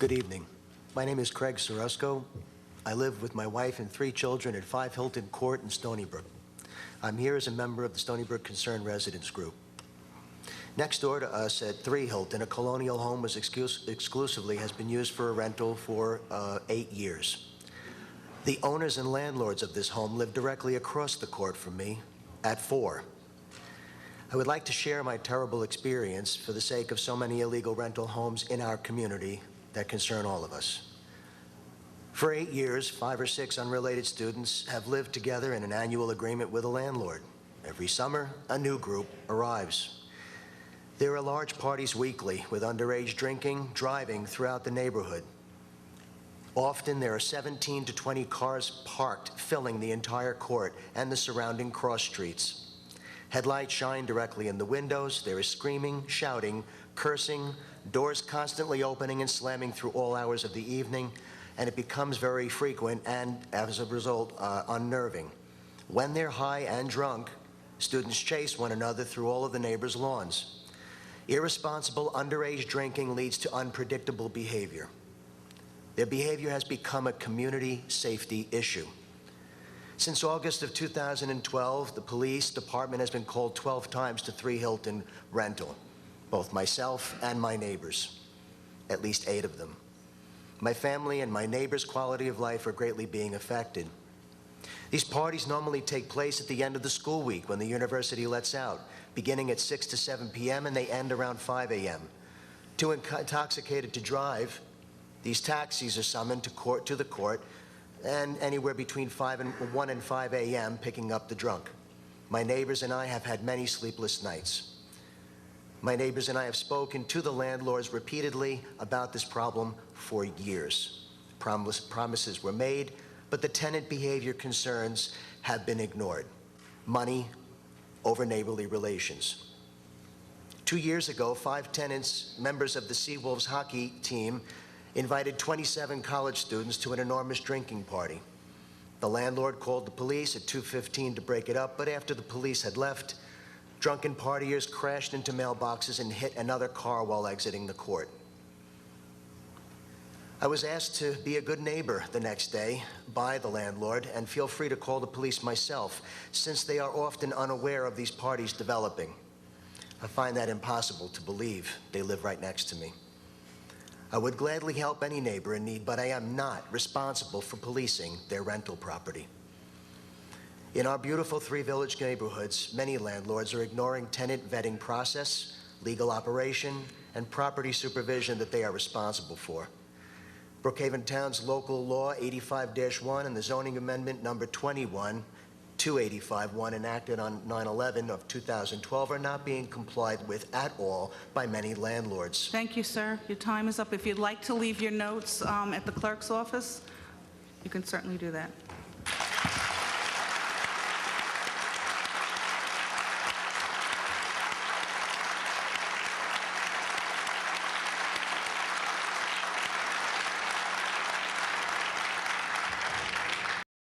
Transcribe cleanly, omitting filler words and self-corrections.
Good evening. My name is Craig Sorosco. I live with my wife and 3 children at 5 Hilton Court in Stony Brook. I'm here as a member of the Stony Brook Concerned Residents Group. Next door to us at 3 Hilton, a colonial home was exclusively has been used for a rental for 8 years. The owners and landlords of this home live directly across the court from me at 4. I would like to share my terrible experience for the sake of so many illegal rental homes in our community that concern all of us. For 8 years, 5 or 6 unrelated students have lived together in an annual agreement with a landlord. Every summer, a new group arrives. There are large parties weekly with underage drinking, driving throughout the neighborhood. Often there are 17 to 20 cars parked, filling the entire court and the surrounding cross streets. Headlights shine directly in the windows. There is screaming, shouting, cursing, doors constantly opening and slamming through all hours of the evening, and it becomes very frequent and, as a result, unnerving. When they're high and drunk, students chase one another through all of the neighbors' lawns. Irresponsible underage drinking leads to unpredictable behavior. Their behavior has become a community safety issue. Since August of 2012, the police department has been called 12 times to 3 Hilton rental, both myself and my neighbors, at least 8 of them. My family and my neighbors' quality of life are greatly being affected. These parties normally take place at the end of the school week when the university lets out, beginning at 6 to 7 p.m. and they end around 5 a.m. Too intoxicated to drive, these taxis are summoned to the court, and anywhere between 1 and 5 a.m. picking up the drunk. My neighbors and I have had many sleepless nights. My neighbors and I have spoken to the landlords repeatedly about this problem for years. Promises were made, but the tenant behavior concerns have been ignored. Money over neighborly relations. 2 years ago, 5 tenants, members of the Seawolves hockey team, invited 27 college students to an enormous drinking party. The landlord called the police at 2:15 to break it up, but after the police had left, drunken partiers crashed into mailboxes and hit another car while exiting the court. I was asked to be a good neighbor the next day by the landlord and feel free to call the police myself, since they are often unaware of these parties developing. I find that impossible to believe. They live right next to me. I would gladly help any neighbor in need, but I am not responsible for policing their rental property. In our beautiful 3 Village neighborhoods, many landlords are ignoring tenant vetting process, legal operation, and property supervision that they are responsible for. Brookhaven Town's local law 85-1 and the zoning amendment number 21-285-1 enacted on 9/11 of 2012 are not being complied with at all by many landlords. Thank you, sir. Your time is up. If you'd like to leave your notes at the clerk's office, you can certainly do that.